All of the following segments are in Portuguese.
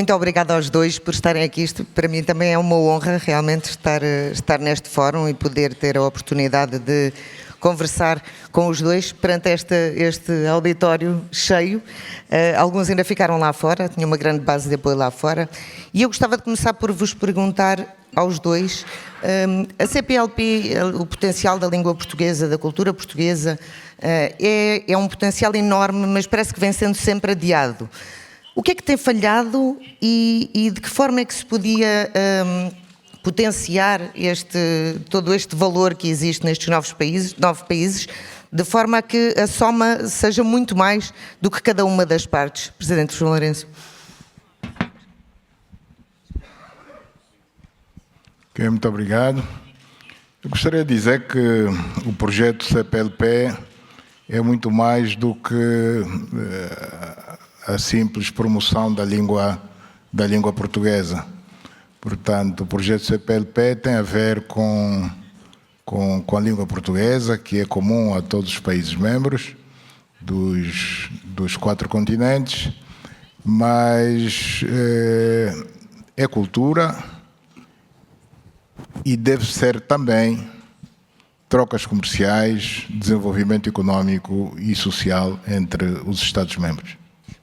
Muito obrigada aos dois por estarem aqui. Isto para mim também é uma honra realmente estar neste fórum e poder ter a oportunidade de conversar com os dois perante este auditório cheio. Alguns ainda ficaram lá fora, tinha uma grande base de apoio lá fora. E eu gostava de começar por vos perguntar aos dois, a CPLP, o potencial da língua portuguesa, da cultura portuguesa, é um potencial enorme, mas parece que vem sendo sempre adiado. O que é que tem falhado e de que forma é que se podia potenciar todo este valor que existe nestes 9 países, de forma a que a soma seja muito mais do que cada uma das partes? Presidente João Lourenço. Ok, muito obrigado. Eu gostaria de dizer que o projeto CPLP é muito mais do que a simples promoção da língua portuguesa. Portanto, o projeto CPLP tem a ver com a língua portuguesa, que é comum a todos os países membros dos 4 continentes, mas é cultura e deve ser também trocas comerciais, desenvolvimento económico e social entre os Estados-membros.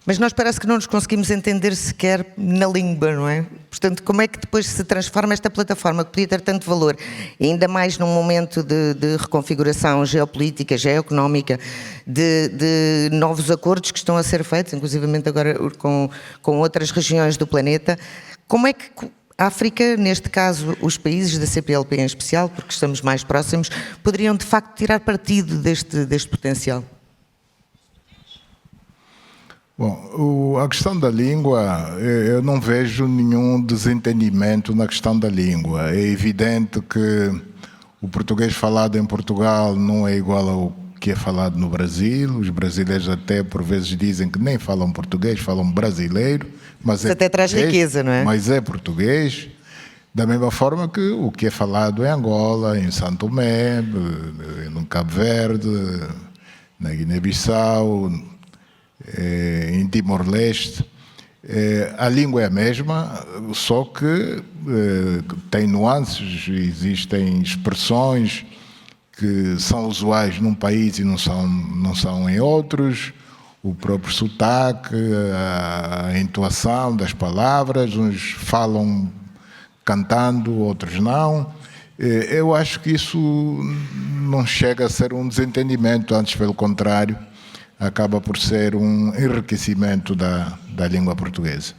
Mas nós parece que não nos conseguimos entender sequer na língua, não é? Portanto, como é que depois se transforma esta plataforma que podia ter tanto valor, ainda mais num momento de reconfiguração geopolítica, geoeconómica, de novos acordos que estão a ser feitos, inclusivamente agora com outras regiões do planeta, como é que a África, neste caso os países da CPLP em especial, porque estamos mais próximos, poderiam de facto tirar partido deste potencial? Bom, a questão da língua, eu não vejo nenhum desentendimento na questão da língua. É evidente que o português falado em Portugal não é igual ao que é falado no Brasil. Os brasileiros até por vezes dizem que nem falam português, falam brasileiro. Mas isso até traz riqueza, não é? Mas é português. Da mesma forma que o que é falado em Angola, em São Tomé, no Cabo Verde, na Guiné-Bissau, em Timor-Leste, a língua é a mesma, só que tem nuances, existem expressões que são usuais num país e não são em outros, o próprio sotaque, a entoação das palavras, uns falam cantando, outros não. Eu acho que isso não chega a ser um desentendimento, antes pelo contrário, acaba por ser um enriquecimento da língua portuguesa.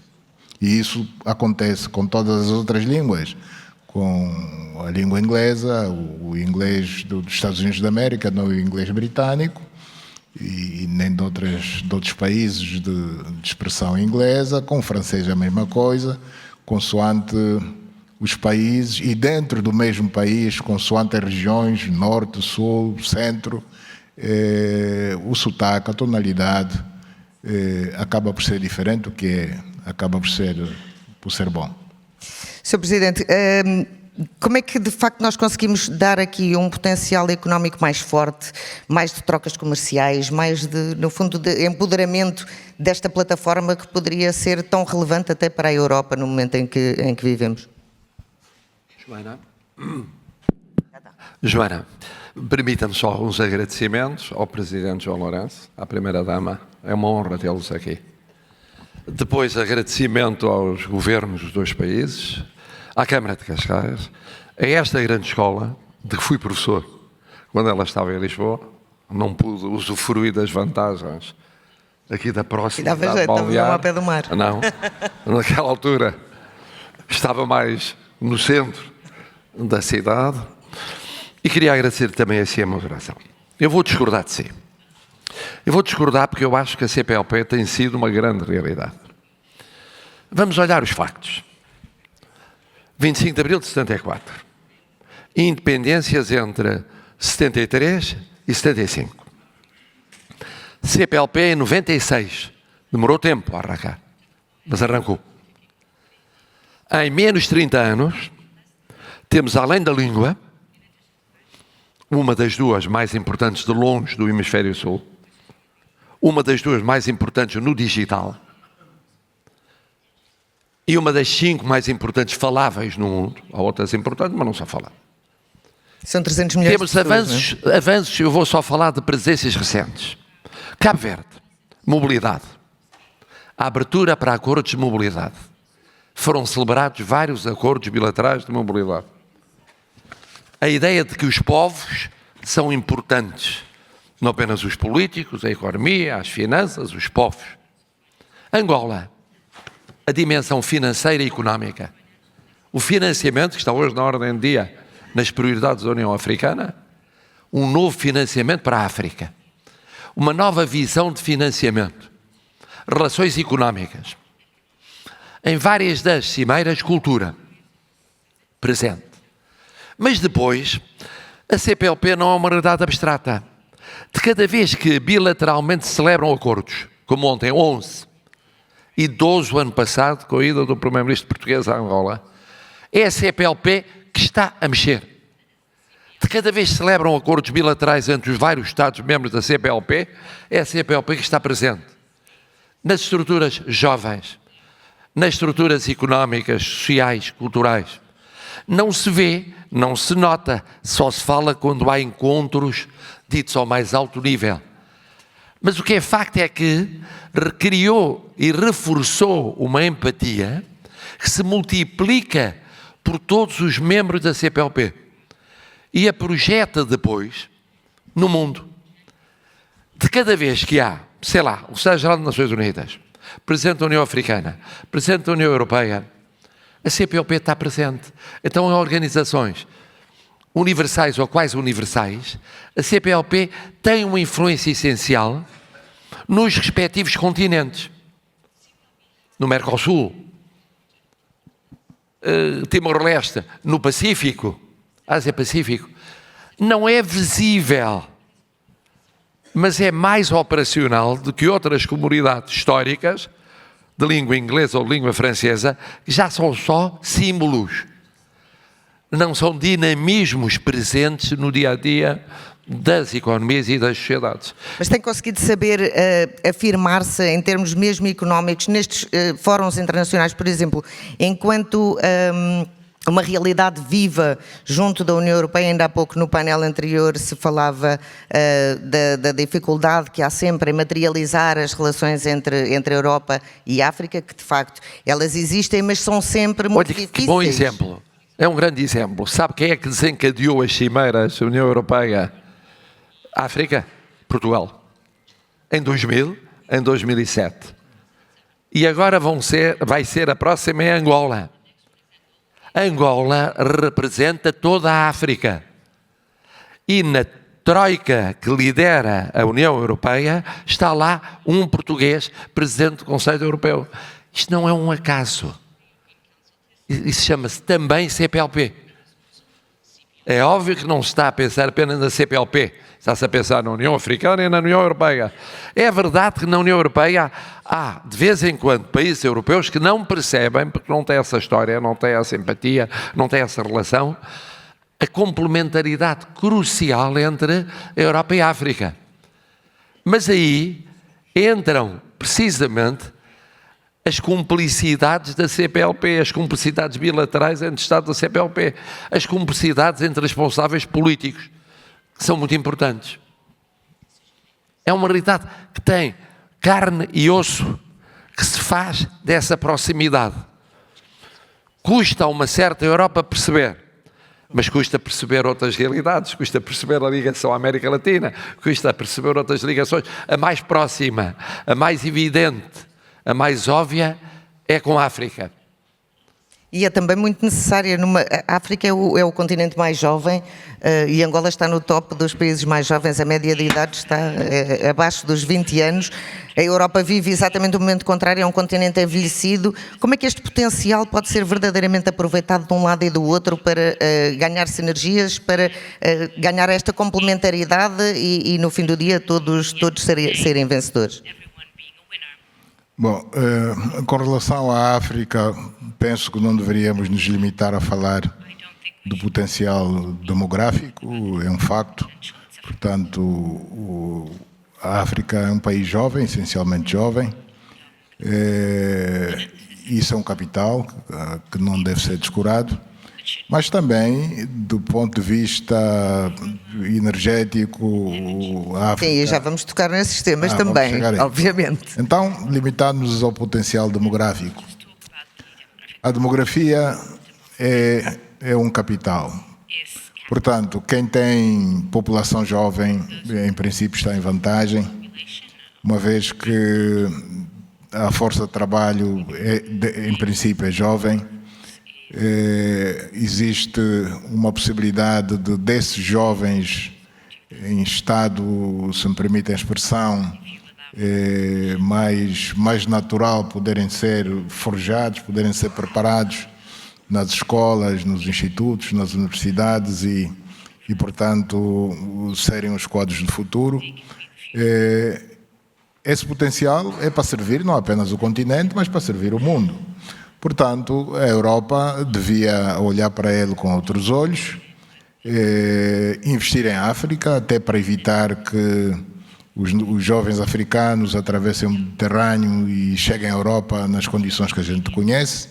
E isso acontece com todas as outras línguas, com a língua inglesa, o inglês dos Estados Unidos da América, não o inglês britânico, e nem de outros países de expressão inglesa, com o francês a mesma coisa, consoante os países, e dentro do mesmo país, consoante as regiões, norte, sul, centro, o sotaque, a tonalidade acaba por ser diferente, o que acaba por ser bom. Sr. Presidente, como é que de facto nós conseguimos dar aqui um potencial económico mais forte, mais de trocas comerciais, mais no fundo de empoderamento desta plataforma que poderia ser tão relevante até para a Europa no momento em que vivemos? Joana, permita-me só uns agradecimentos ao Presidente João Lourenço, à Primeira-Dama, é uma honra tê-los aqui. Depois, agradecimento aos governos dos 2 países, à Câmara de Cascais, a esta grande escola, de que fui professor quando ela estava em Lisboa, não pude usufruir das vantagens aqui da proximidade balnear. Estava ao pé do mar. Não, naquela altura estava mais no centro da cidade. E queria agradecer também a si a moderação. Eu vou discordar de si. Eu vou discordar porque eu acho que a CPLP tem sido uma grande realidade. Vamos olhar os factos. 25 de abril de 74. Independências entre 73 e 75. CPLP em 96. Demorou tempo a arrancar, mas arrancou. Em menos de 30 anos, temos, além da língua, uma das 2 mais importantes de longe do Hemisfério Sul, uma das 2 mais importantes no digital, e uma das 5 mais importantes faláveis no mundo. Há outras importantes, mas não só falar. São 300 milhões Temos de pessoas, avanços, eu vou só falar de presenças recentes. Cabo Verde, mobilidade. A abertura para acordos de mobilidade. Foram celebrados vários acordos bilaterais de mobilidade. A ideia de que os povos são importantes, não apenas os políticos, a economia, as finanças, os povos. Angola, a dimensão financeira e económica. O financiamento, que está hoje na ordem do dia, nas prioridades da União Africana, um novo financiamento para a África. Uma nova visão de financiamento. Relações económicas. Em várias das cimeiras, cultura. Presente. Mas depois, a CPLP não é uma realidade abstrata. De cada vez que bilateralmente se celebram acordos, como ontem 11 e 12 o ano passado, com a ida do Primeiro-Ministro português a Angola, é a CPLP que está a mexer. De cada vez que se celebram acordos bilaterais entre os vários Estados-membros da CPLP, é a CPLP que está presente. Nas estruturas jovens, nas estruturas económicas, sociais, culturais. Não se vê, não se nota, só se fala quando há encontros ditos ao mais alto nível. Mas o que é facto é que criou e reforçou uma empatia que se multiplica por todos os membros da CPLP e a projeta depois no mundo. De cada vez que há, sei lá, o Secretário-Geral das Nações Unidas, Presidente da União Africana, Presidente da União Europeia, a CPLP está presente. Então, em organizações universais ou quase universais, a CPLP tem uma influência essencial nos respectivos continentes. No Mercosul, Timor-Leste, no Pacífico, Ásia-Pacífico. Não é visível, mas é mais operacional do que outras comunidades históricas de língua inglesa ou de língua francesa, que já são só símbolos. Não são dinamismos presentes no dia-a-dia das economias e das sociedades. Mas tem conseguido saber afirmar-se em termos mesmo económicos nestes fóruns internacionais, por exemplo, enquanto uma realidade viva junto da União Europeia. Ainda há pouco no painel anterior se falava da dificuldade que há sempre em materializar as relações entre a Europa e a África, que de facto elas existem, mas são sempre muito difíceis. Que bom exemplo. É um grande exemplo. Sabe quem é que desencadeou as cimeiras União Europeia? África? Portugal. Em 2000, em 2007. E agora vai ser a próxima em Angola. Angola representa toda a África. E na troika que lidera a União Europeia está lá um português, presidente do Conselho Europeu. Isto não é um acaso. Isso chama-se também CPLP. É óbvio que não se está a pensar apenas na CPLP, está-se a pensar na União Africana e na União Europeia. É verdade que na União Europeia há, de vez em quando, países europeus que não percebem, porque não têm essa história, não têm essa empatia, não têm essa relação, a complementaridade crucial entre a Europa e a África. Mas aí entram, precisamente, as cumplicidades da CPLP, as cumplicidades bilaterais entre Estados da CPLP, as cumplicidades entre responsáveis políticos, que são muito importantes. É uma realidade que tem carne e osso, que se faz dessa proximidade. Custa a uma certa Europa perceber, mas custa perceber outras realidades, custa perceber a ligação à América Latina, custa perceber outras ligações. A mais próxima, a mais evidente, a mais óbvia é com a África. E é também muito necessária. A África é o continente mais jovem e Angola está no top dos países mais jovens. A média de idade está abaixo dos 20 anos. A Europa vive exatamente o momento contrário, é um continente envelhecido. Como é que este potencial pode ser verdadeiramente aproveitado de um lado e do outro para ganhar sinergias, para ganhar esta complementaridade e no fim do dia todos serem vencedores? Bom, com relação à África, penso que não deveríamos nos limitar a falar do potencial demográfico, é um facto. Portanto, a África é um país jovem, essencialmente jovem, isso é um capital que não deve ser descurado, mas também, do ponto de vista energético, a África... Sim, e já vamos tocar nesses temas vamos também, chegar aí. obviamente. Então, limitarmos ao potencial demográfico. A demografia é um capital. Portanto, quem tem população jovem, em princípio, está em vantagem, uma vez que a força de trabalho, em princípio, é jovem. Existe uma possibilidade desses jovens em estado, se me permitem a expressão, mais natural, poderem ser forjados, poderem ser preparados nas escolas, nos institutos, nas universidades e portanto, serem os quadros do futuro. Esse potencial é para servir não apenas o continente, mas para servir o mundo. Portanto, a Europa devia olhar para ele com outros olhos, investir em África, até para evitar que os jovens africanos atravessem o Mediterrâneo e cheguem à Europa nas condições que a gente conhece.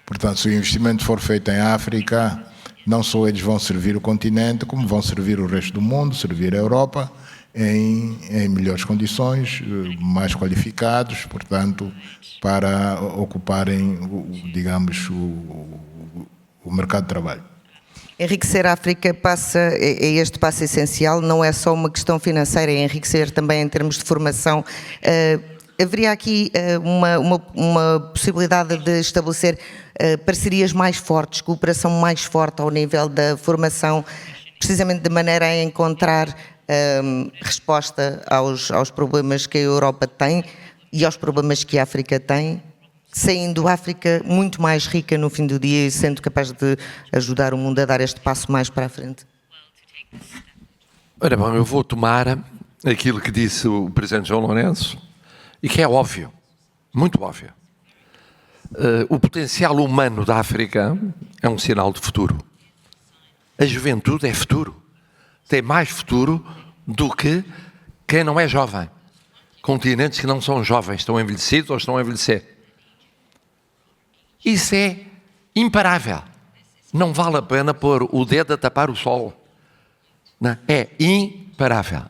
Portanto, se o investimento for feito em África, não só eles vão servir o continente, como vão servir o resto do mundo, servir a Europa em melhores condições, mais qualificados, portanto, para ocuparem, digamos, o mercado de trabalho. Enriquecer a África é este passo essencial, não é só uma questão financeira, é enriquecer também em termos de formação. Haveria aqui uma possibilidade de estabelecer parcerias mais fortes, cooperação mais forte ao nível da formação, precisamente de maneira a encontrar resposta aos problemas que a Europa tem e aos problemas que a África tem, saindo a África muito mais rica no fim do dia e sendo capaz de ajudar o mundo a dar este passo mais para a frente. Ora bom, eu vou tomar aquilo que disse o Presidente João Lourenço e que é óbvio, muito óbvio. O potencial humano da África é um sinal de futuro. A juventude é futuro. Tem mais futuro do que quem não é jovem. Continentes que não são jovens, estão envelhecidos ou estão a envelhecer. Isso é imparável. Não vale a pena pôr o dedo a tapar o sol. Não, é imparável.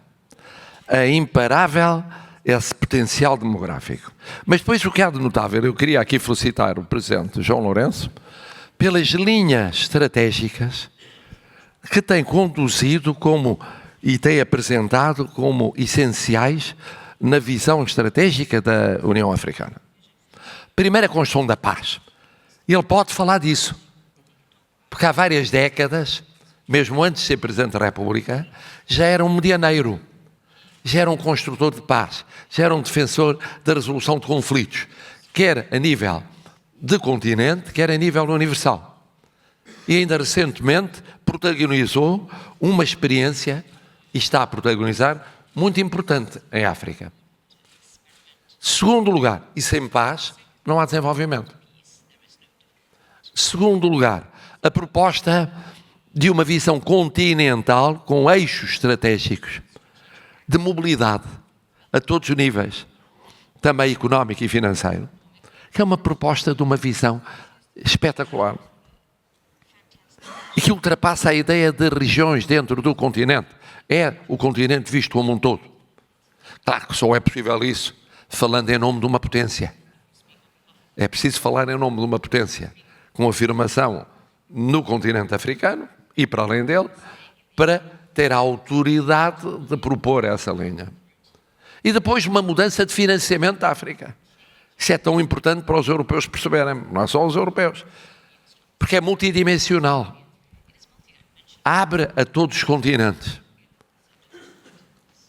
É imparável esse potencial demográfico. Mas depois o que há de notável, eu queria aqui felicitar o Presidente João Lourenço pelas linhas estratégicas que tem conduzido e tem apresentado como essenciais na visão estratégica da União Africana. Primeiro, a construção da paz. Ele pode falar disso, porque há várias décadas, mesmo antes de ser Presidente da República, já era um medianeiro, já era um construtor de paz, já era um defensor da resolução de conflitos, quer a nível de continente, quer a nível universal. E ainda recentemente protagonizou uma experiência, e está a protagonizar, muito importante em África. Segundo lugar, e sem paz não há desenvolvimento. Segundo lugar, a proposta de uma visão continental com eixos estratégicos de mobilidade a todos os níveis, também económico e financeiro, que é uma proposta de uma visão espetacular e que ultrapassa a ideia de regiões dentro do continente. É o continente visto como um todo. Claro que só é possível isso falando em nome de uma potência. É preciso falar em nome de uma potência, com afirmação no continente africano e para além dele, para ter a autoridade de propor essa linha. E depois uma mudança de financiamento da África. Isso é tão importante para os europeus perceberem, não é só os europeus, porque é multidimensional. Abre a todos os continentes.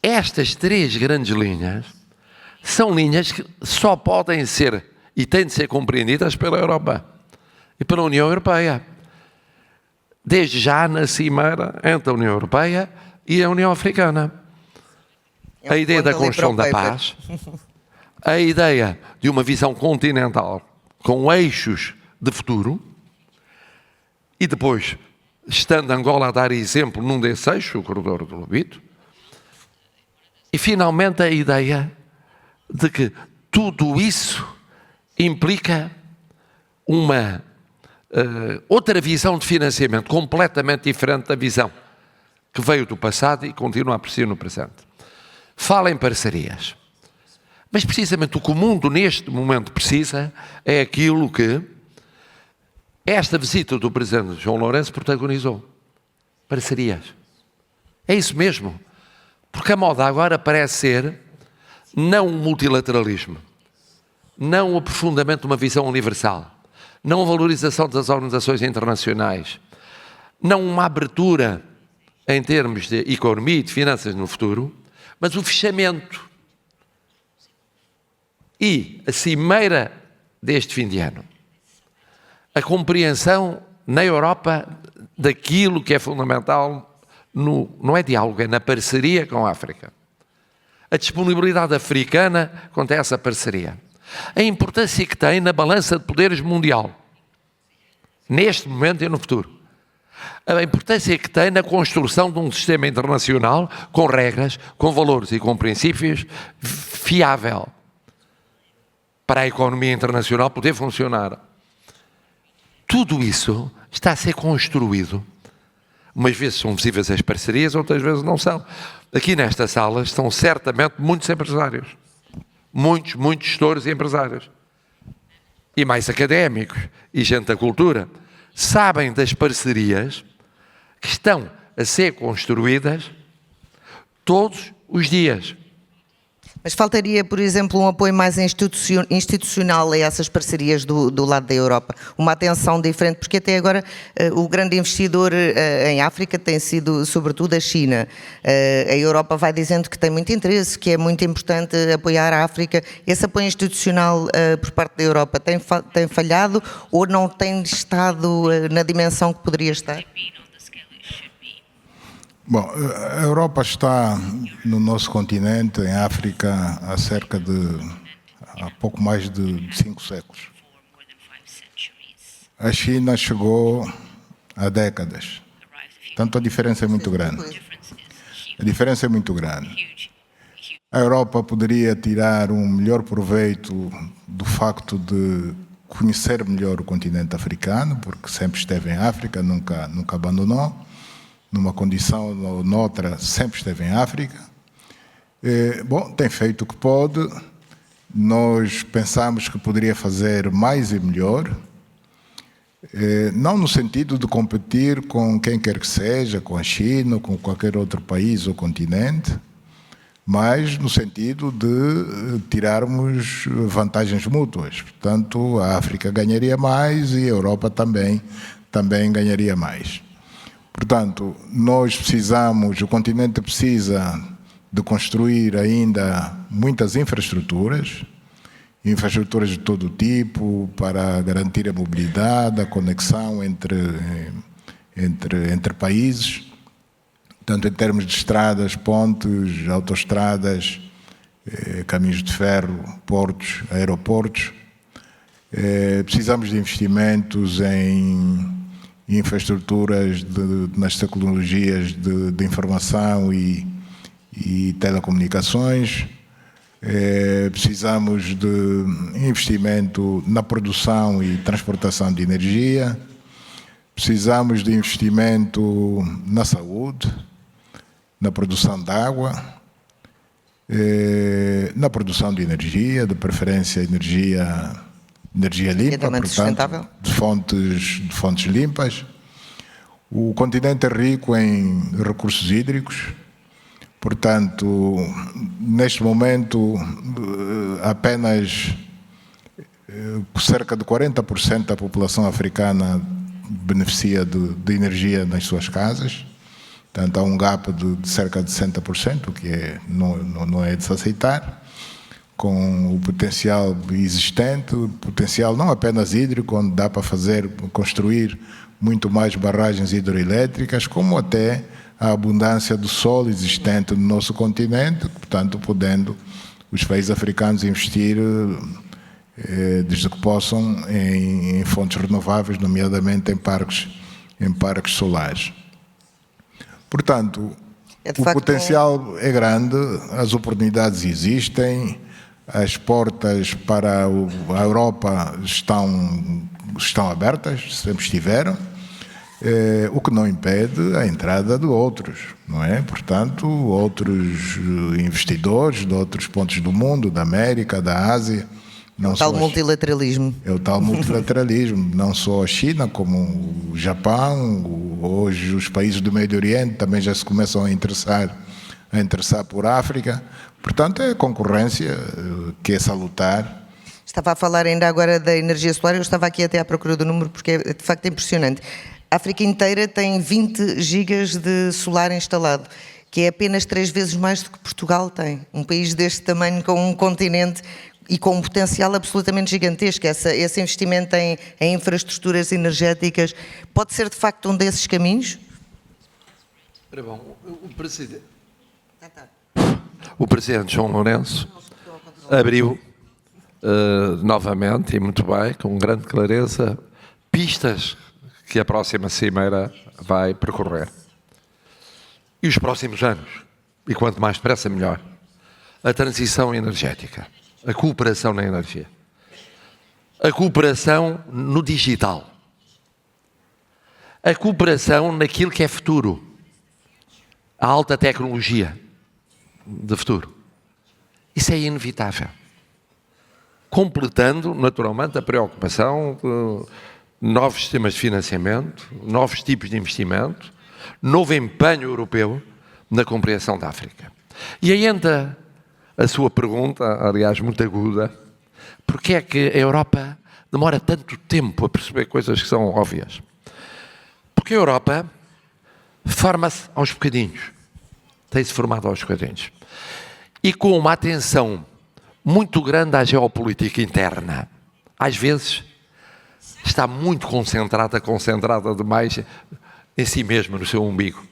Estas três grandes linhas são linhas que só podem ser e têm de ser compreendidas pela Europa e pela União Europeia. Desde já na cimeira entre a União Europeia e a União Africana. A ideia da construção da paz, a ideia de uma visão continental com eixos de futuro e depois, estando Angola a dar exemplo num desses eixos, o corredor do Lobito, e finalmente a ideia de que tudo isso implica uma outra visão de financiamento completamente diferente da visão que veio do passado e continua a persistir no presente. Fala em parcerias. Mas precisamente o que o mundo neste momento precisa é aquilo que esta visita do Presidente João Lourenço protagonizou. Parcerias. É isso mesmo. Porque a moda agora parece ser não um multilateralismo, não o aprofundamento de uma visão universal, não a valorização das organizações internacionais, não uma abertura em termos de economia e de finanças no futuro, mas o fechamento. E a cimeira deste fim de ano, a compreensão na Europa daquilo que é fundamental não é diálogo, é na parceria com a África. A disponibilidade africana quanto a essa parceria. A importância que tem na balança de poderes mundial, neste momento e no futuro. A importância que tem na construção de um sistema internacional com regras, com valores e com princípios fiável para a economia internacional poder funcionar. Tudo isso está a ser construído. Umas vezes são visíveis as parcerias, outras vezes não são. Aqui nesta sala estão certamente muitos empresários. Muitos gestores e empresários. E mais académicos e gente da cultura. Sabem das parcerias que estão a ser construídas todos os dias. Mas faltaria, por exemplo, um apoio mais institucional a essas parcerias do lado da Europa, uma atenção diferente, porque até agora o grande investidor em África tem sido sobretudo a China. A Europa vai dizendo que tem muito interesse, que é muito importante apoiar a África. Esse apoio institucional por parte da Europa tem falhado ou não tem estado na dimensão que poderia estar? Bom, a Europa está no nosso continente, em África, há pouco mais de 5 séculos. A China chegou há décadas. Portanto, a diferença é muito grande. A diferença é muito grande. A Europa poderia tirar um melhor proveito do facto de conhecer melhor o continente africano, porque sempre esteve em África, nunca abandonou. Numa condição ou noutra, sempre esteve em África. Bom, tem feito o que pode. Nós pensamos que poderia fazer mais e melhor, não no sentido de competir com quem quer que seja, com a China, ou com qualquer outro país ou continente, mas no sentido de tirarmos vantagens mútuas. Portanto, a África ganharia mais e a Europa também ganharia mais. Portanto, o continente precisa de construir ainda muitas infraestruturas de todo tipo para garantir a mobilidade, a conexão entre países, tanto em termos de estradas, pontes, autoestradas, caminhos de ferro, portos, aeroportos. Precisamos de investimentos em infraestruturas nas tecnologias de informação e telecomunicações. Precisamos de investimento na produção e transportação de energia. Precisamos de investimento na saúde, na produção de água, na produção de energia, de preferência energia limpa, portanto, de fontes limpas. O continente é rico em recursos hídricos, portanto, neste momento, apenas cerca de 40% da população africana beneficia de energia nas suas casas. Portanto, há um gap de cerca de 60%, o que não é de se aceitar, com o potencial existente, potencial não apenas hídrico, onde dá para construir muito mais barragens hidroelétricas, como até a abundância do sol existente no nosso continente, portanto, podendo os países africanos investir, desde que possam, em fontes renováveis, nomeadamente em parques solares. Portanto, o potencial é grande, as oportunidades existem, as portas para a Europa estão estão abertas, sempre estiveram, o que não impede a entrada de outros, não é? Portanto, outros investidores de outros pontos do mundo, da América, da Ásia. Não tal multilateralismo. É o tal multilateralismo, não só a China, como o Japão, hoje os países do Médio Oriente também já se começam a interessar por África. Portanto, é concorrência que é salutar. Estava a falar ainda agora da energia solar, eu estava aqui até à procura do número porque é de facto impressionante. A África inteira tem 20 gigas de solar instalado, que é apenas 3 vezes mais do que Portugal tem. Um país deste tamanho com um continente e com um potencial absolutamente gigantesco. Esse investimento em infraestruturas energéticas pode ser de facto um desses caminhos? Bom, o Presidente João Lourenço abriu novamente, e muito bem, com grande clareza, pistas que a próxima Cimeira vai percorrer. E os próximos anos, e quanto mais depressa melhor, a transição energética, a cooperação na energia, a cooperação no digital, a cooperação naquilo que é futuro, a alta tecnologia de futuro. Isso é inevitável. Completando, naturalmente, a preocupação de novos sistemas de financiamento, novos tipos de investimento, novo empenho europeu na compreensão da África. E aí entra a sua pergunta, aliás, muito aguda: porquê é que a Europa demora tanto tempo a perceber coisas que são óbvias? Porque a Europa forma-se aos bocadinhos, tem-se formado aos bocadinhos, e com uma atenção muito grande à geopolítica interna. Às vezes está muito concentrada demais em si mesma, no seu umbigo.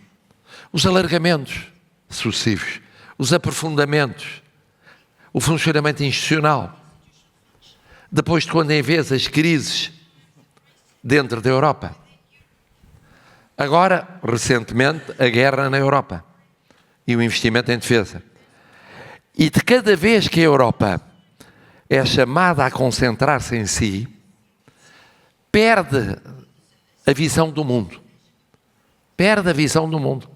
Os alargamentos sucessivos, os aprofundamentos, o funcionamento institucional. Depois de quando em vez as crises dentro da Europa. Agora, recentemente, a guerra na Europa e o investimento em defesa. E de cada vez que a Europa é chamada a concentrar-se em si, perde a visão do mundo. Perde a visão do mundo.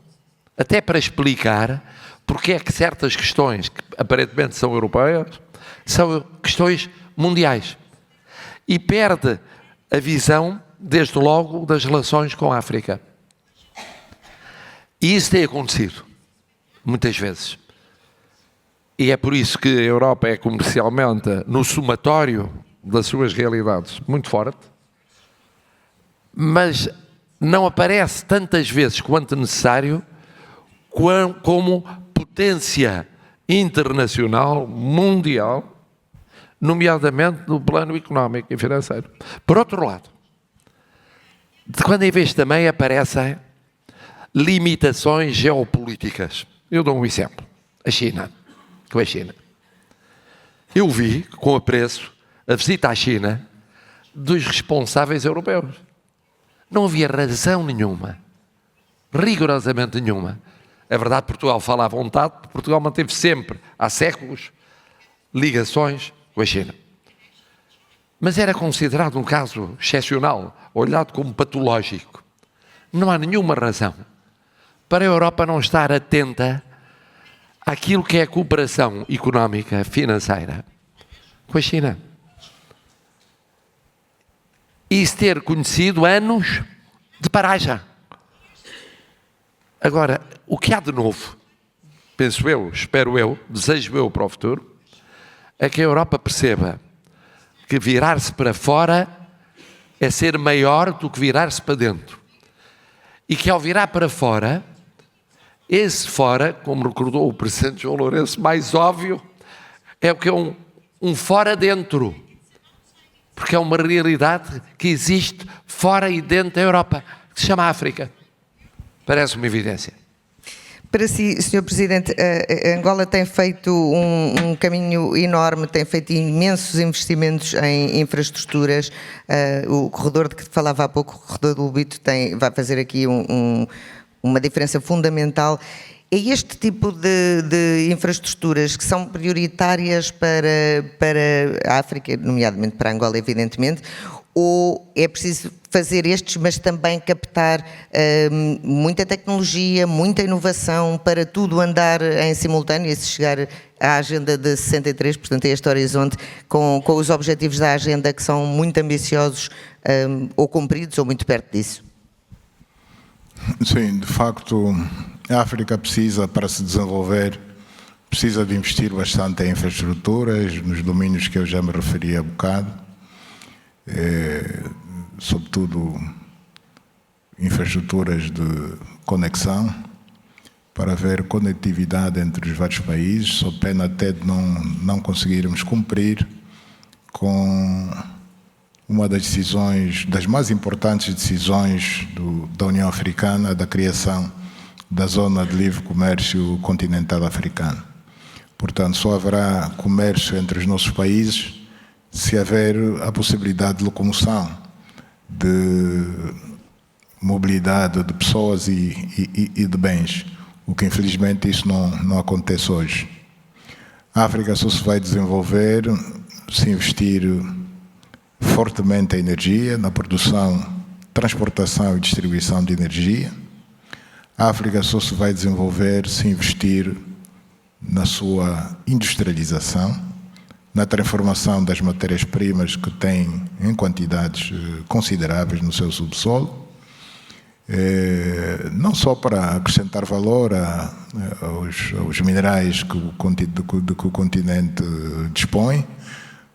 Até para explicar porque é que certas questões, que aparentemente são europeias, são questões mundiais. E perde a visão, desde logo, das relações com a África. E isso tem acontecido, muitas vezes. E é por isso que a Europa é comercialmente, no somatório das suas realidades, muito forte, mas não aparece tantas vezes quanto necessário como potência internacional, mundial, nomeadamente no plano económico e financeiro. Por outro lado, de quando em vez também aparecem limitações geopolíticas. Eu dou um exemplo. A China. Com a China. Eu vi, com apreço, a visita à China dos responsáveis europeus. Não havia razão nenhuma, rigorosamente nenhuma. É verdade, Portugal fala à vontade, Portugal manteve sempre, há séculos, ligações com a China. Mas era considerado um caso excepcional, olhado como patológico. Não há nenhuma razão para a Europa não estar atenta àquilo que é a cooperação económica, financeira, com a China. E se ter conhecido anos de paragem. Agora, o que há de novo, penso eu, espero eu, desejo eu para o futuro, é que a Europa perceba que virar-se para fora é ser maior do que virar-se para dentro. E que ao virar para fora, esse fora, como recordou o Presidente João Lourenço, mais óbvio, é o que é um fora dentro. Porque é uma realidade que existe fora e dentro da Europa, que se chama África. Parece uma evidência. Para si, Sr. Presidente, a Angola tem feito um caminho enorme, tem feito imensos investimentos em infraestruturas. O corredor de que falava há pouco, o corredor do Lubito, vai fazer aqui uma diferença fundamental. É este tipo de infraestruturas que são prioritárias para a África, nomeadamente para Angola, evidentemente, ou é preciso fazer estes, mas também captar muita tecnologia, muita inovação para tudo andar em simultâneo e se chegar à agenda de 63, portanto a este horizonte, com os objetivos da agenda que são muito ambiciosos, ou cumpridos ou muito perto disso? Sim, de facto, a África precisa, para se desenvolver, precisa de investir bastante em infraestruturas, nos domínios que eu já me referi há bocado, sobretudo infraestruturas de conexão, para haver conectividade entre os vários países, sob pena até de não conseguirmos cumprir com uma das decisões, das mais importantes decisões da União Africana, da criação da Zona de Livre Comércio Continental Africana. Portanto, só haverá comércio entre os nossos países se haver a possibilidade de locomoção, de mobilidade de pessoas e de bens, o que infelizmente isso não acontece hoje. A África só se vai desenvolver se investir fortemente em energia, na produção, transportação e distribuição de energia. A África só se vai desenvolver se investir na sua industrialização, na transformação das matérias-primas que têm em quantidades consideráveis no seu subsolo, não só para acrescentar valor aos minerais de que o continente dispõe,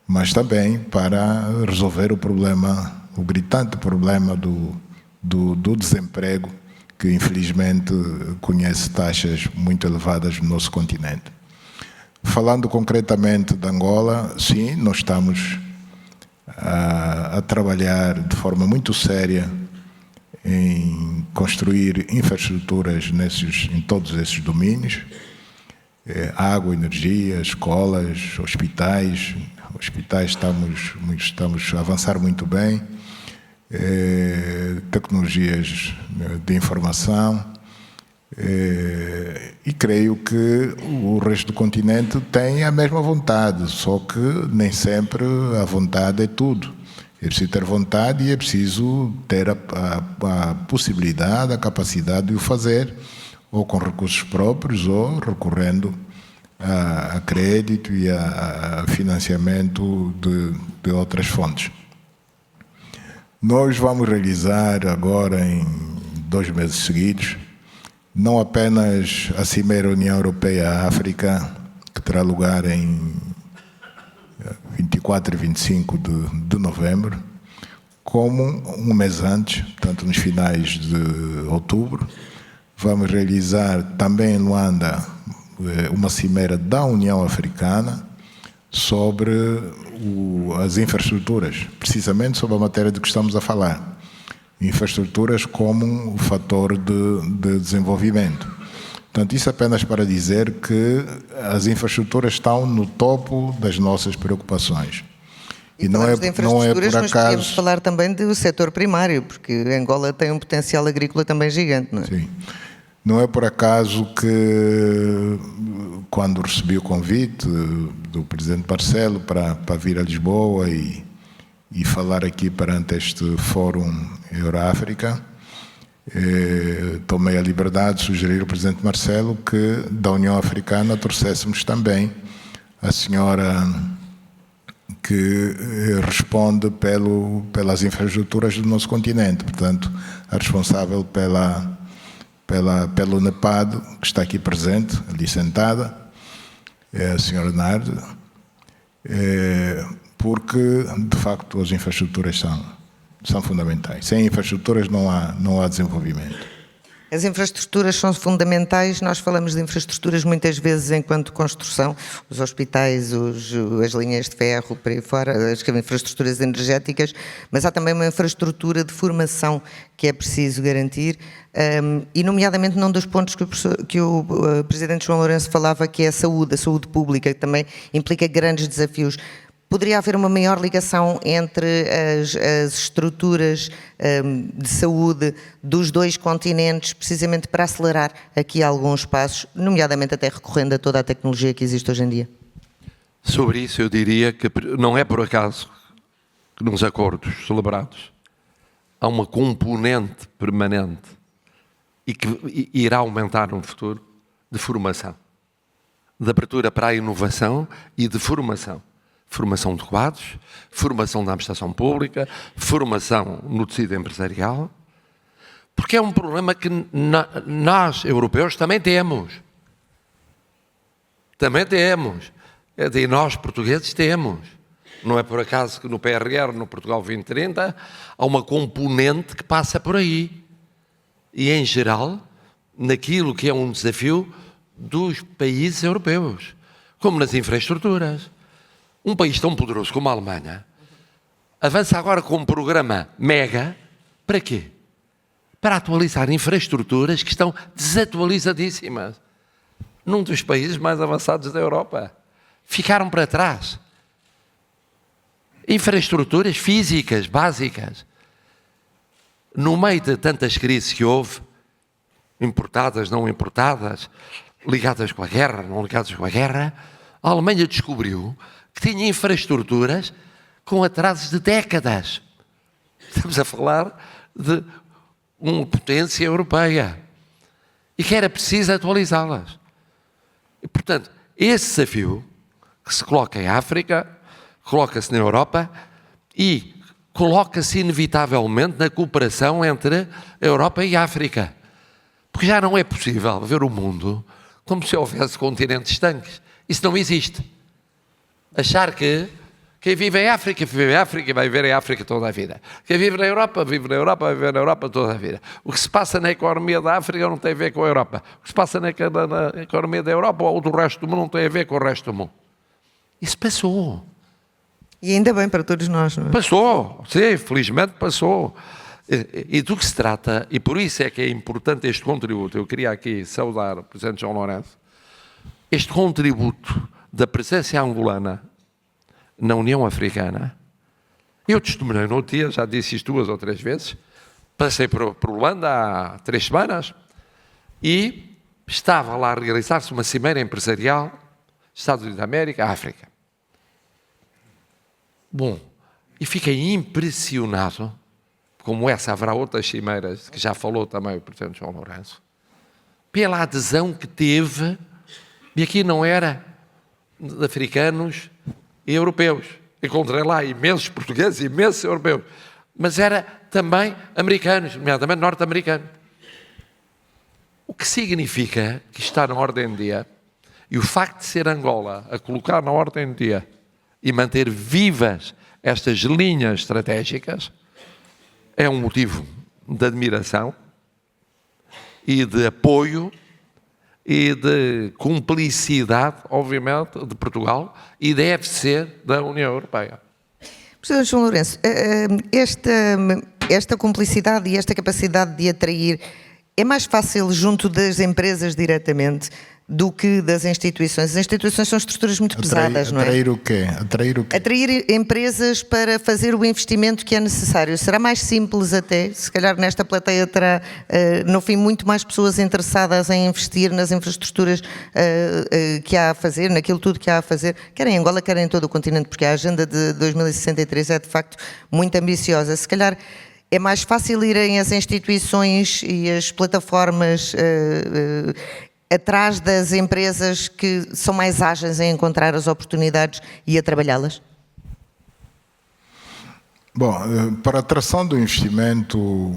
mas também para resolver o gritante problema do desemprego, que infelizmente conhece taxas muito elevadas no nosso continente. Falando concretamente de Angola, sim, nós estamos a trabalhar de forma muito séria em construir infraestruturas em todos esses domínios, água, energia, escolas, hospitais. Hospitais estamos a avançar muito bem, tecnologias de informação, e creio que o resto do continente tem a mesma vontade, só que nem sempre a vontade é tudo. É preciso ter vontade e é preciso ter a possibilidade, a capacidade de o fazer, ou com recursos próprios, ou recorrendo a crédito e a financiamento de outras fontes. Nós vamos realizar agora, em 2 meses seguidos, não apenas a Cimeira União Europeia-África, que terá lugar em 24 e 25 de novembro, como um mês antes, portanto nos finais de outubro, vamos realizar também em Luanda uma cimeira da União Africana sobre as infraestruturas, precisamente sobre a matéria de que estamos a falar. Infraestruturas como um fator de desenvolvimento. Portanto, isso apenas para dizer que as infraestruturas estão no topo das nossas preocupações. E não é por acaso... Podemos falar também do setor primário, porque Angola tem um potencial agrícola também gigante, não é? Sim. Não é por acaso que, quando recebi o convite do Presidente Marcelo para vir a Lisboa e falar aqui perante este Fórum Euroáfrica, tomei a liberdade de sugerir ao Presidente Marcelo que da União Africana trouxéssemos também a senhora que responde pelas infraestruturas do nosso continente, portanto, a responsável pelo NEPAD, que está aqui presente, ali sentada, é a senhora Narde, porque, de facto, as infraestruturas são fundamentais. Sem infraestruturas não há desenvolvimento. As infraestruturas são fundamentais. Nós falamos de infraestruturas muitas vezes enquanto construção, os hospitais, as linhas de ferro, por aí fora, as infraestruturas energéticas, mas há também uma infraestrutura de formação que é preciso garantir, e nomeadamente num dos pontos que o Presidente João Lourenço falava, que é a saúde pública, que também implica grandes desafios. Poderia haver uma maior ligação entre as estruturas de saúde dos 2 continentes, precisamente para acelerar aqui alguns passos, nomeadamente até recorrendo a toda a tecnologia que existe hoje em dia? Sobre isso eu diria que não é por acaso que nos acordos celebrados há uma componente permanente e que irá aumentar no futuro de formação, de abertura para a inovação e de formação. Formação de quadros, formação da administração pública, formação no tecido empresarial, porque é um problema que nós, europeus, também temos. Também temos. E nós, portugueses, temos. Não é por acaso que no PRR, no Portugal 2030, há uma componente que passa por aí. E, em geral, naquilo que é um desafio dos países europeus, como nas infraestruturas. Um país tão poderoso como a Alemanha avança agora com um programa mega, para quê? Para atualizar infraestruturas que estão desatualizadíssimas. Num dos países mais avançados da Europa. Ficaram para trás. Infraestruturas físicas, básicas. No meio de tantas crises que houve, importadas, não importadas, ligadas com a guerra, não ligadas com a guerra, a Alemanha descobriu que tinha infraestruturas com atrasos de décadas. Estamos a falar de uma potência europeia e que era preciso atualizá-las. E, portanto, esse desafio que se coloca em África, coloca-se na Europa e coloca-se inevitavelmente na cooperação entre a Europa e a África. Porque já não é possível ver o mundo como se houvesse continentes estanques. Isso não existe. Achar que quem vive em África, vive em África e vai viver em África toda a vida. Quem vive na Europa, vive na Europa, vai viver na Europa toda a vida. O que se passa na economia da África não tem a ver com a Europa. O que se passa na economia da Europa ou do resto do mundo não tem a ver com o resto do mundo. Isso passou. E ainda bem para todos nós, não é? Passou, sim, felizmente passou. E do que se trata, e por isso é que é importante este contributo, eu queria aqui saudar o Presidente João Lourenço, este contributo da presença angolana na União Africana. Eu testemunhei no outro dia, já disse isto 2 ou 3 vezes, passei por Luanda há 3 semanas e estava lá a realizar-se uma cimeira empresarial Estados Unidos da América, África. Bom, e fiquei impressionado, como essa haverá outras cimeiras, que já falou também o Presidente João Lourenço, pela adesão que teve, e aqui não era de africanos e europeus. Encontrei lá imensos portugueses e imensos europeus, mas era também americanos, nomeadamente norte-americanos. O que significa que está na ordem do dia, e o facto de ser Angola a colocar na ordem do dia e manter vivas estas linhas estratégicas, é um motivo de admiração e de apoio e de cumplicidade, obviamente, de Portugal e deve ser da União Europeia. Professor João Lourenço, esta cumplicidade e esta capacidade de atrair é mais fácil junto das empresas diretamente do que das instituições? As instituições são estruturas muito pesadas, não é? Atrair o quê? Atrair o quê? Atrair empresas para fazer o investimento que é necessário. Será mais simples até, se calhar nesta plateia terá, no fim, muito mais pessoas interessadas em investir nas infraestruturas que há a fazer, naquilo tudo que há a fazer, quer em Angola, quer em todo o continente, porque a agenda de 2063 é de facto muito ambiciosa. Se calhar é mais fácil irem as instituições e as plataformas atrás das empresas que são mais ágeis em encontrar as oportunidades e a trabalhá-las? Bom, para a atração do investimento,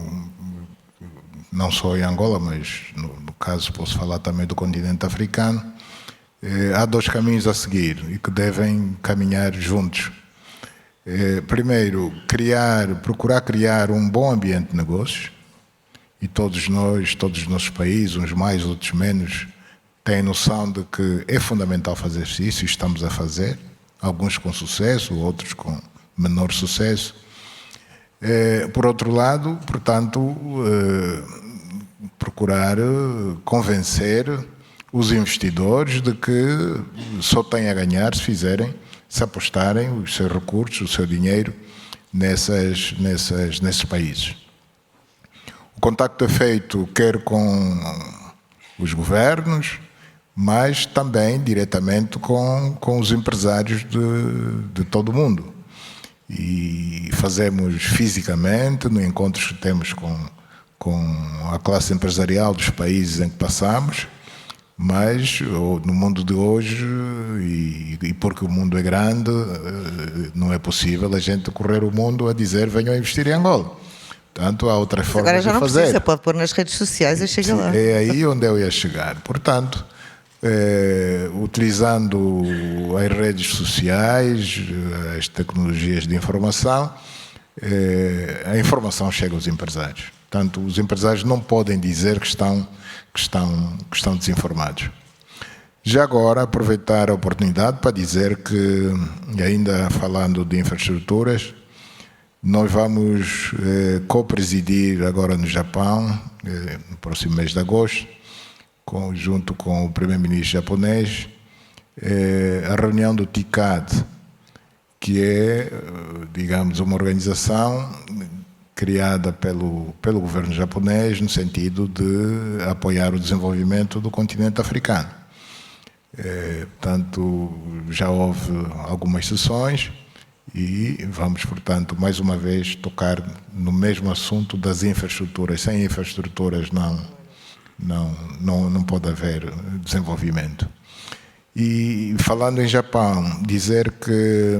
não só em Angola, mas no caso posso falar também do continente africano, há 2 caminhos a seguir e que devem caminhar juntos. Primeiro, procurar criar um bom ambiente de negócios, e todos os nossos países, uns mais, outros menos, têm noção de que é fundamental fazer isso e estamos a fazer, alguns com sucesso, outros com menor sucesso. Por outro lado, portanto, procurar convencer os investidores de que só têm a ganhar se apostarem os seus recursos, o seu dinheiro nesses países. O contacto é feito quer com os governos, mas também diretamente com os empresários de todo o mundo. e fazemos fisicamente, no encontros que temos com a classe empresarial dos países em que passamos, mas no mundo de hoje, e porque o mundo é grande, não é possível a gente correr o mundo a dizer venham investir em Angola. Portanto, há outras formas Agora já não de fazer. precisa, pode pôr nas redes sociais e chega lá. É aí onde eu ia chegar. Portanto, utilizando as redes sociais, as tecnologias de informação, a informação chega aos empresários. Portanto, os empresários não podem dizer que estão desinformados. Já agora, aproveitar a oportunidade para dizer que, ainda falando de infraestruturas, nós vamos co-presidir agora no Japão, no próximo mês de agosto, junto com o primeiro-ministro japonês, a reunião do TICAD, que é, digamos, uma organização criada pelo governo japonês no sentido de apoiar o desenvolvimento do continente africano. Portanto, já houve algumas sessões e vamos, portanto, mais uma vez tocar no mesmo assunto das infraestruturas. Sem infraestruturas não pode haver desenvolvimento. E falando em Japão, dizer que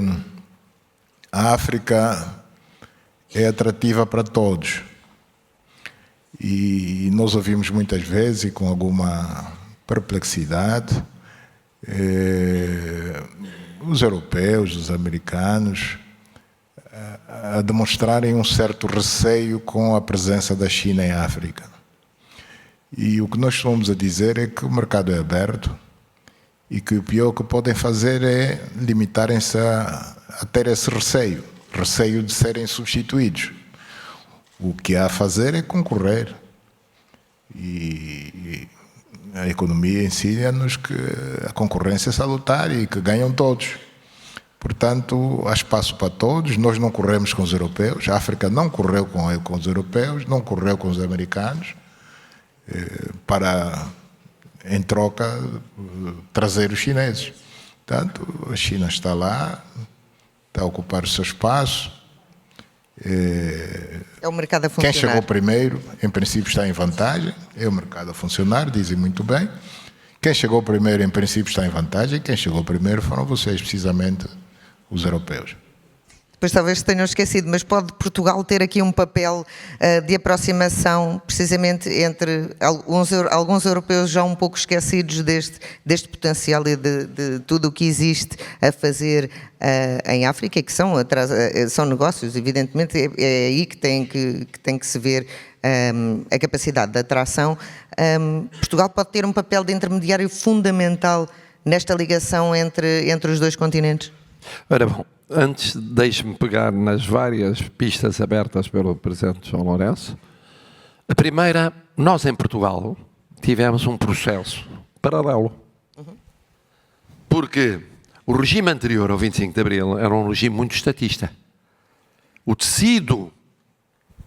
a África é atrativa para todos. E nós ouvimos muitas vezes, e com alguma perplexidade, os europeus, os americanos, a demonstrarem um certo receio com a presença da China em África. E o que nós estamos a dizer é que o mercado é aberto e que o pior que podem fazer é limitarem-se a ter esse receio de serem substituídos. O que há a fazer é concorrer. E a economia ensina-nos que a concorrência é salutar e que ganham todos. Portanto, há espaço para todos. Nós não corremos com os europeus. A África não correu com os europeus, não correu com os americanos, para, em troca, trazer os chineses. Portanto, a China está lá, está a ocupar o seu espaço. É o mercado a funcionar. Quem chegou primeiro, em princípio, está em vantagem. É o mercado a funcionar, dizem muito bem. Quem chegou primeiro, em princípio, está em vantagem. Quem chegou primeiro foram vocês, precisamente, os europeus. Depois talvez se tenham esquecido, mas pode Portugal ter aqui um papel de aproximação, precisamente entre alguns europeus já um pouco esquecidos deste potencial e de tudo o que existe a fazer em África, que são negócios, evidentemente, é aí que tem que se ver a capacidade de atração. Portugal pode ter um papel de intermediário fundamental nesta ligação entre os dois continentes? Ora bom, antes deixe-me pegar nas várias pistas abertas pelo Presidente João Lourenço. A primeira, nós em Portugal tivemos um processo paralelo. Porque o regime anterior ao 25 de Abril era um regime muito estatista. O tecido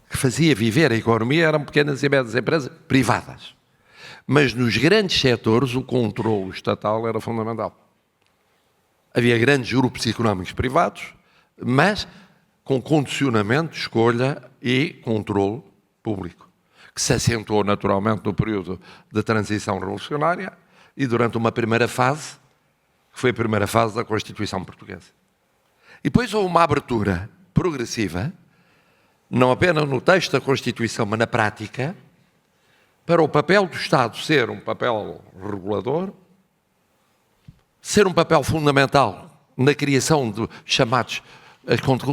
que fazia viver a economia eram pequenas e médias empresas privadas. Mas nos grandes setores o controle estatal era fundamental. Havia grandes grupos económicos privados, mas com condicionamento, escolha e controle público, que se acentuou naturalmente no período da transição revolucionária e durante uma primeira fase, que foi a primeira fase da Constituição Portuguesa. E depois houve uma abertura progressiva, não apenas no texto da Constituição, mas na prática, para o papel do Estado ser um papel regulador, ser um papel fundamental na criação de chamados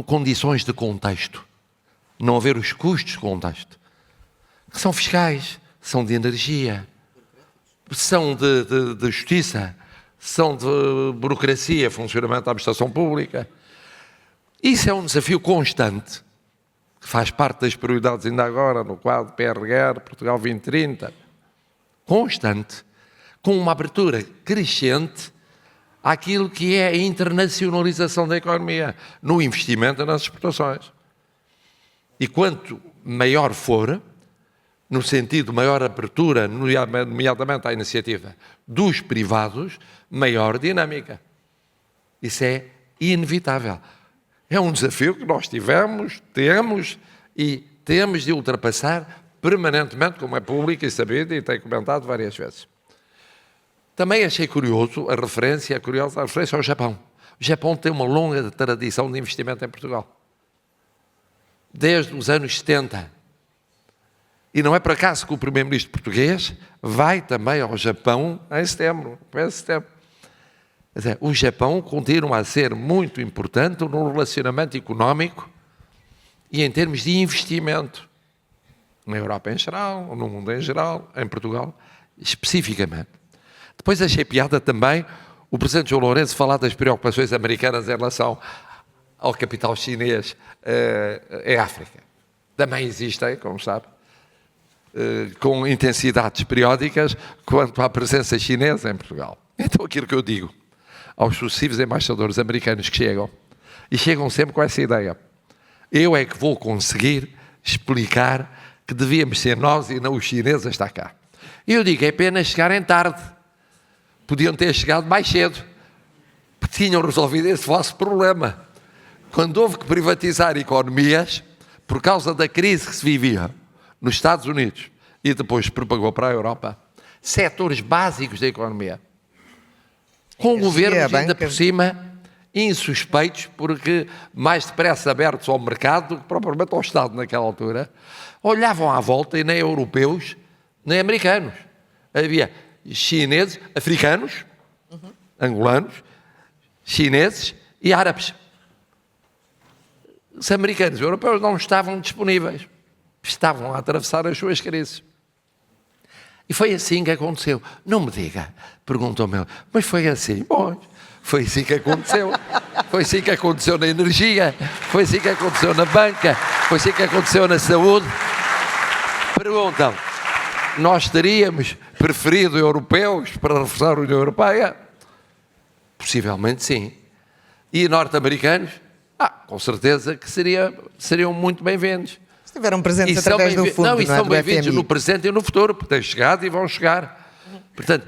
condições de contexto. Não haver os custos de contexto, que são fiscais, são de energia, são de justiça, são de burocracia, funcionamento da administração pública. Isso é um desafio constante, que faz parte das prioridades ainda agora, no quadro PRR, Portugal 2030, constante, com uma abertura crescente àquilo que é a internacionalização da economia, no investimento e nas exportações. E quanto maior for, no sentido de maior abertura, nomeadamente à iniciativa dos privados, maior dinâmica. Isso é inevitável. É um desafio que nós temos e temos de ultrapassar permanentemente, como é público e sabido e tenho comentado várias vezes. Também achei curioso a referência ao Japão. O Japão tem uma longa tradição de investimento em Portugal. Desde os anos 70. E não é por acaso que o primeiro-ministro português vai também ao Japão em setembro. Quer dizer, o Japão continua a ser muito importante no relacionamento económico e em termos de investimento. Na Europa em geral, no mundo em geral, em Portugal especificamente. Depois achei piada também o presidente João Lourenço falar das preocupações americanas em relação ao capital chinês em África. Também existem, como sabe, com intensidades periódicas quanto à presença chinesa em Portugal. Então aquilo que eu digo aos sucessivos embaixadores americanos que chegam sempre com essa ideia. Eu é que vou conseguir explicar que devíamos ser nós e não os chineses a estar cá. E eu digo, é pena chegarem tarde. Podiam ter chegado mais cedo, porque tinham resolvido esse vosso problema. Quando houve que privatizar economias, por causa da crise que se vivia nos Estados Unidos e depois se propagou para a Europa, setores básicos da economia, com governos ainda por cima insuspeitos, porque mais depressa abertos ao mercado do que propriamente ao Estado naquela altura, olhavam à volta e nem europeus, nem americanos. Havia chineses, africanos, angolanos, chineses e árabes. Os americanos e europeus não estavam disponíveis. Estavam a atravessar as suas crises. E foi assim que aconteceu. Não me diga, perguntou-me, mas foi assim? Bom, foi assim que aconteceu. Foi assim que aconteceu na energia, foi assim que aconteceu na banca, foi assim que aconteceu na saúde. Perguntam, nós teríamos preferido europeus para reforçar a União Europeia? Possivelmente sim. E norte-americanos? Com certeza que seriam muito bem-vindos. Estiveram presentes através do fundo, não, e são bem-vindos no presente e no futuro, porque têm chegado e vão chegar. Portanto,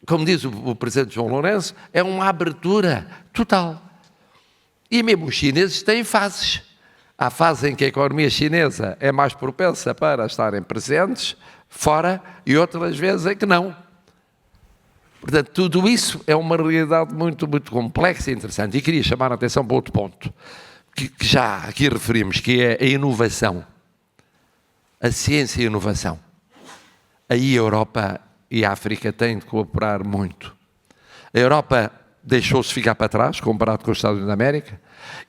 como diz o presidente João Lourenço, é uma abertura total. E mesmo os chineses têm fases. Há fase em que a economia chinesa é mais propensa para estarem presentes fora e outras vezes é que não. Portanto, tudo isso é uma realidade muito, muito complexa e interessante. E queria chamar a atenção para outro ponto, que já aqui referimos, que é a inovação. A ciência e a inovação. Aí a Europa e a África têm de cooperar muito. A Europa deixou-se ficar para trás, comparado com os Estados Unidos da América,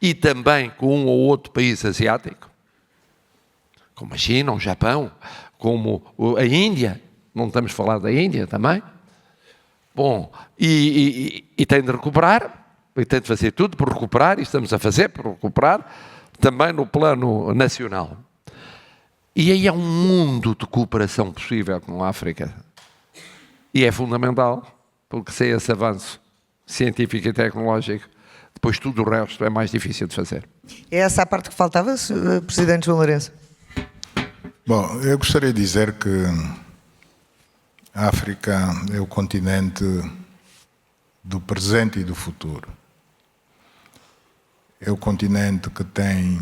e também com um ou outro país asiático, como a China, o Japão, como a Índia, não estamos a falar da Índia também. Bom, e tem de recuperar, e tem de fazer tudo por recuperar, e estamos a fazer por recuperar, também no plano nacional. E aí há um mundo de cooperação possível com a África. E é fundamental, porque sem esse avanço científico e tecnológico, depois tudo o resto é mais difícil de fazer. É essa a parte que faltava, Presidente João Lourenço? Bom, eu gostaria de dizer que a África é o continente do presente e do futuro. É o continente que tem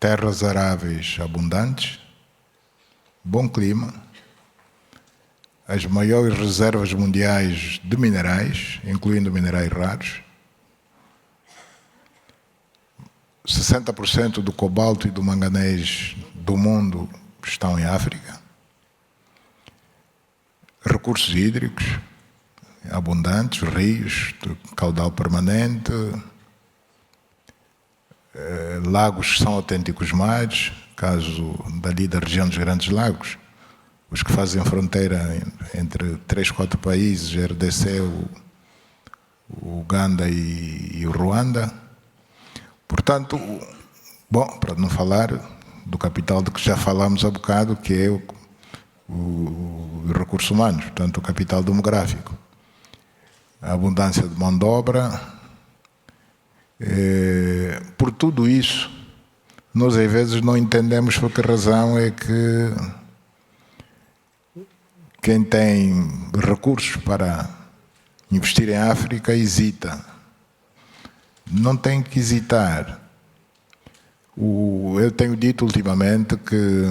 terras aráveis abundantes, bom clima, as maiores reservas mundiais de minerais, incluindo minerais raros, 60% do cobalto e do manganês do mundo estão em África, recursos hídricos abundantes, rios de caudal permanente, lagos que são autênticos mares, caso dali da região dos Grandes Lagos, os que fazem fronteira entre 3, 4 países, RDC, o Uganda e o Ruanda. Portanto, bom, para não falar do capital de que já falámos há bocado, que é o recurso humano, portanto, o capital demográfico. A abundância de mão de obra. Por tudo isso, nós às vezes não entendemos por que razão é que quem tem recursos para investir em África hesita. não tem que hesitar. Eu tenho dito ultimamente que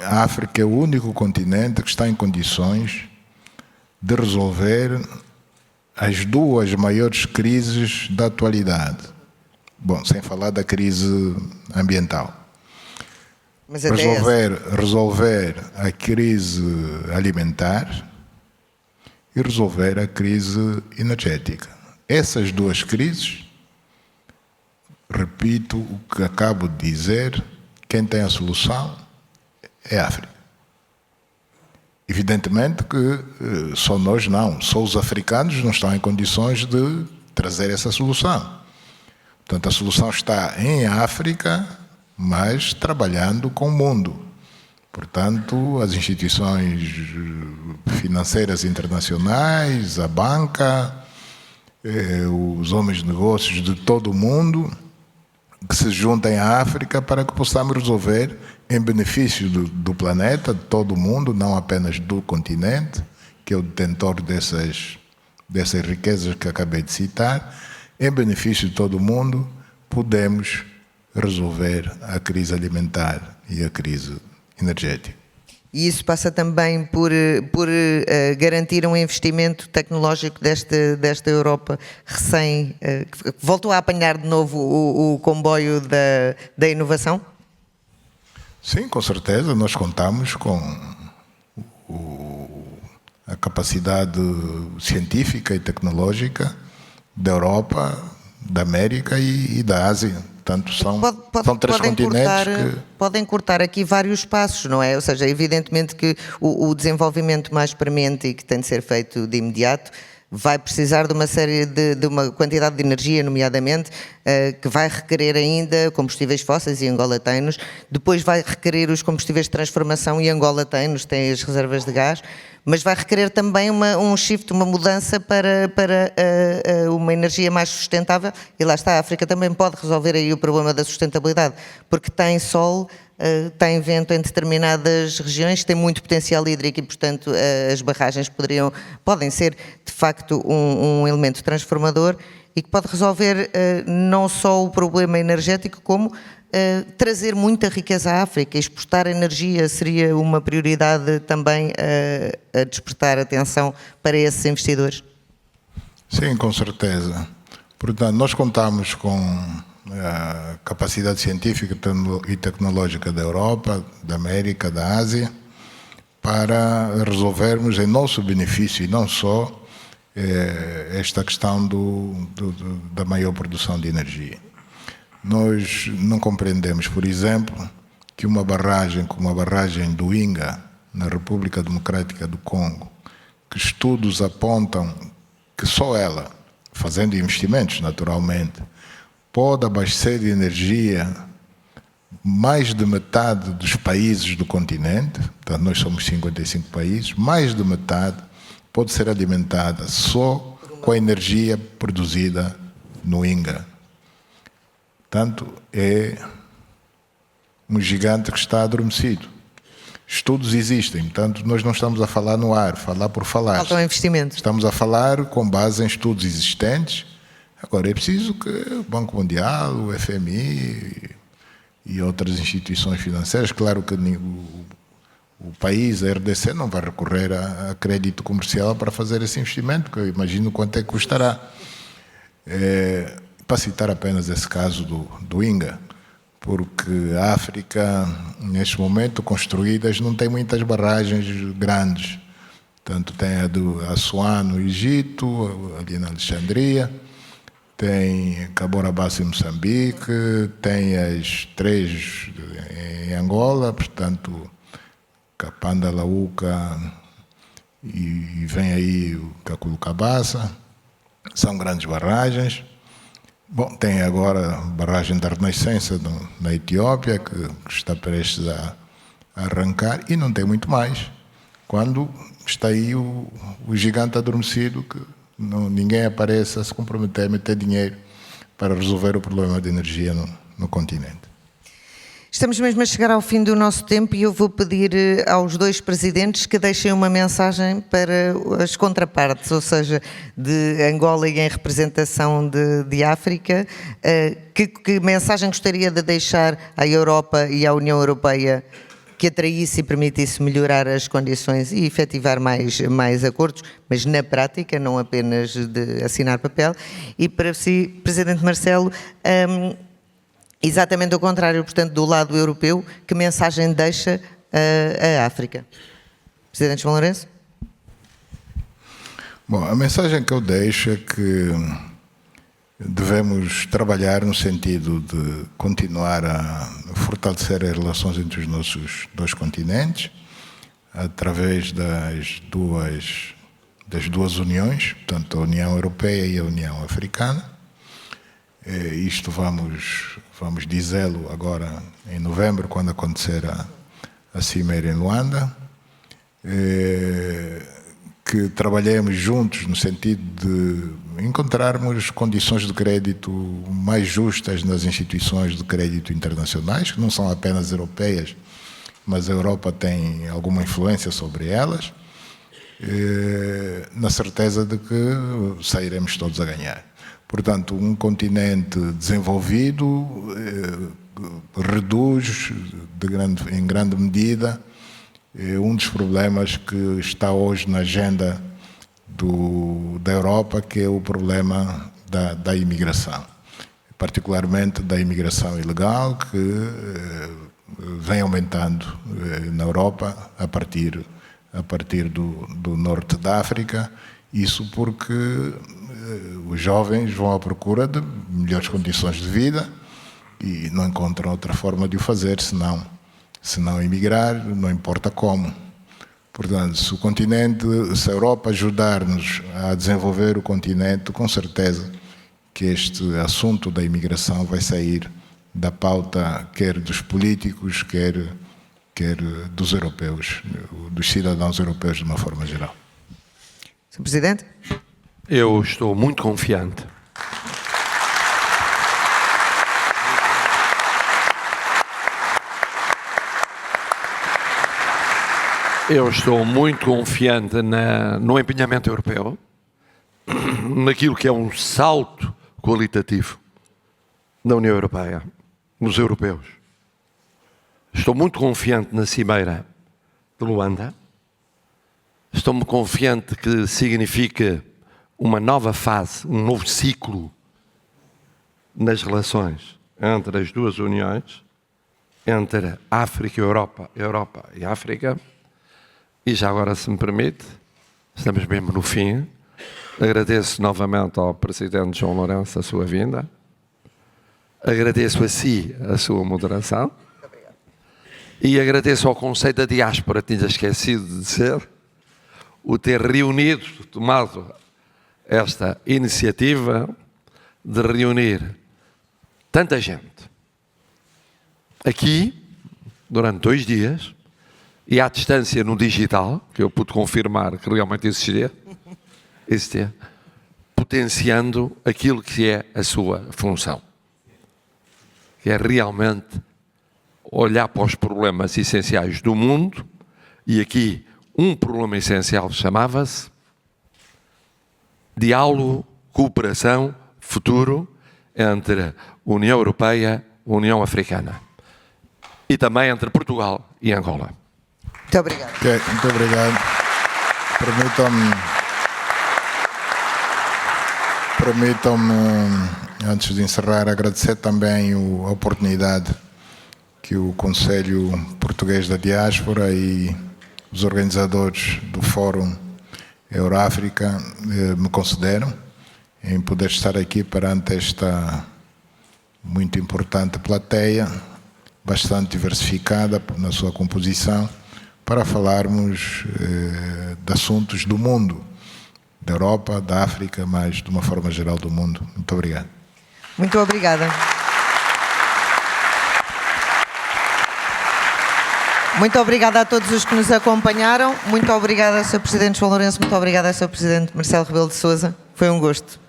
a África é o único continente que está em condições de resolver as duas maiores crises da atualidade. Bom, sem falar da crise ambiental. Mas Resolver a crise alimentar e resolver a crise energética. Essas duas crises, repito o que acabo de dizer, quem tem a solução é a África. Evidentemente que só nós não, só os africanos não estão em condições de trazer essa solução. Portanto, a solução está em África, mas trabalhando com o mundo. Portanto, as instituições financeiras internacionais, a banca, os homens de negócios de todo o mundo, que se juntem à África para que possamos resolver em benefício do planeta, de todo o mundo, não apenas do continente, que é o detentor dessas riquezas que acabei de citar, em benefício de todo o mundo, podemos resolver a crise alimentar e a crise energética. E isso passa também por garantir um investimento tecnológico desta Europa que voltou a apanhar de novo o comboio da inovação? Sim, com certeza. Nós contamos com a capacidade científica e tecnológica da Europa, da América e da Ásia. Portanto, são três continentes Podem cortar aqui vários passos, não é? Ou seja, evidentemente que o desenvolvimento mais premente e que tem de ser feito de imediato vai precisar de uma série de uma quantidade de energia, nomeadamente, que vai requerer ainda combustíveis fósseis, e Angola tem-nos. Depois vai requerer os combustíveis de transformação, e Angola tem-nos, tem as reservas de gás. Mas vai requerer também um shift, uma mudança para uma energia mais sustentável. E lá está, a África também pode resolver aí o problema da sustentabilidade, porque tem sol, tem vento em determinadas regiões, tem muito potencial hídrico e, portanto, as barragens podem ser, de facto, um elemento transformador e que pode resolver não só o problema energético, como trazer muita riqueza à África. Exportar energia seria uma prioridade também a despertar atenção para esses investidores? Sim, com certeza. Portanto, nós contamos com a capacidade científica e tecnológica da Europa, da América, da Ásia, para resolvermos em nosso benefício e não só esta questão da maior produção de energia. Nós não compreendemos, por exemplo, que uma barragem como a barragem do Inga, na República Democrática do Congo, que estudos apontam que só ela, fazendo investimentos naturalmente, pode abastecer de energia mais de metade dos países do continente, portanto nós somos 55 países, mais de metade pode ser alimentada só com a energia produzida no Inga. Portanto, é um gigante que está adormecido. Estudos existem, portanto, nós não estamos a falar no ar, falar por falar. Faltam investimentos. Estamos a falar com base em estudos existentes. Agora, é preciso que o Banco Mundial, o FMI e outras instituições financeiras, claro que o país, a RDC, não vai recorrer a crédito comercial para fazer esse investimento, porque eu imagino quanto é que custará. Para citar apenas esse caso do Inga, porque a África, neste momento, construídas, não tem muitas barragens grandes. Portanto, tem a do Assuã, no Egito, ali na Alexandria, tem Cabora Bassa em Moçambique, tem as 3 em Angola, portanto, Capanda, Laúca e vem aí o Caculucabaça, são grandes barragens. Bom, tem agora a barragem da Renascença na Etiópia, que está prestes a arrancar, e não tem muito mais. Quando está aí o gigante adormecido, que ninguém aparece a se comprometer a meter dinheiro para resolver o problema de energia no continente. Estamos mesmo a chegar ao fim do nosso tempo e eu vou pedir aos dois presidentes que deixem uma mensagem para as contrapartes, ou seja, de Angola e em representação de África. Que mensagem gostaria de deixar à Europa e à União Europeia que atraísse e permitisse melhorar as condições e efetivar mais acordos, mas na prática, não apenas de assinar papel. E para si, Presidente Marcelo, exatamente o contrário, portanto, do lado europeu, que mensagem deixa a África? Presidente João Lourenço? Bom, a mensagem que eu deixo é que devemos trabalhar no sentido de continuar a fortalecer as relações entre os nossos dois continentes, através das duas uniões, portanto, a União Europeia e a União Africana. Isto vamos dizê-lo agora em novembro, quando acontecer a Cimeira em Luanda. Que trabalhemos juntos no sentido de encontrarmos condições de crédito mais justas nas instituições de crédito internacionais, que não são apenas europeias, mas a Europa tem alguma influência sobre elas, na certeza de que sairemos todos a ganhar. Portanto, um continente desenvolvido reduz em grande medida um dos problemas que está hoje na agenda da Europa, que é o problema da imigração, particularmente da imigração ilegal, que vem aumentando na Europa a partir do norte da África. Isso porque os jovens vão à procura de melhores condições de vida e não encontram outra forma de o fazer senão emigrar, não importa como. Portanto, se a Europa ajudar-nos a desenvolver o continente, com certeza que este assunto da imigração vai sair da pauta quer dos políticos, quer dos europeus, dos cidadãos europeus de uma forma geral. Sr. Presidente? Eu estou muito confiante. Eu estou muito confiante no empenhamento europeu, naquilo que é um salto qualitativo da União Europeia, nos europeus. Estou muito confiante na Cimeira de Luanda. Estou muito confiante que significa uma nova fase, um novo ciclo nas relações entre as duas uniões, entre África e Europa, Europa e África. E já agora, se me permite, estamos mesmo no fim. Agradeço novamente ao Presidente João Lourenço a sua vinda. Agradeço a si a sua moderação. E agradeço ao Conselho da Diáspora, tinha esquecido de dizer, o ter reunido, tomado esta iniciativa de reunir tanta gente aqui durante 2 dias e à distância no digital, que eu pude confirmar que realmente existia, potenciando aquilo que é a sua função, que é realmente olhar para os problemas essenciais do mundo, e aqui um problema essencial chamava-se diálogo, cooperação, futuro entre a União Europeia e a União Africana. E também entre Portugal e Angola. Muito obrigado. Okay, muito obrigado. Permitam-me, antes de encerrar, agradecer também a oportunidade que o Conselho Português da Diáspora e os organizadores do Fórum Euroáfrica me concederam em poder estar aqui perante esta muito importante plateia, bastante diversificada na sua composição, para falarmos de assuntos do mundo, da Europa, da África, mas de uma forma geral do mundo. Muito obrigado. Muito obrigada. Muito obrigada a todos os que nos acompanharam. Muito obrigada, Sr. Presidente João Lourenço. Muito obrigada, Sr. Presidente Marcelo Rebelo de Sousa. Foi um gosto.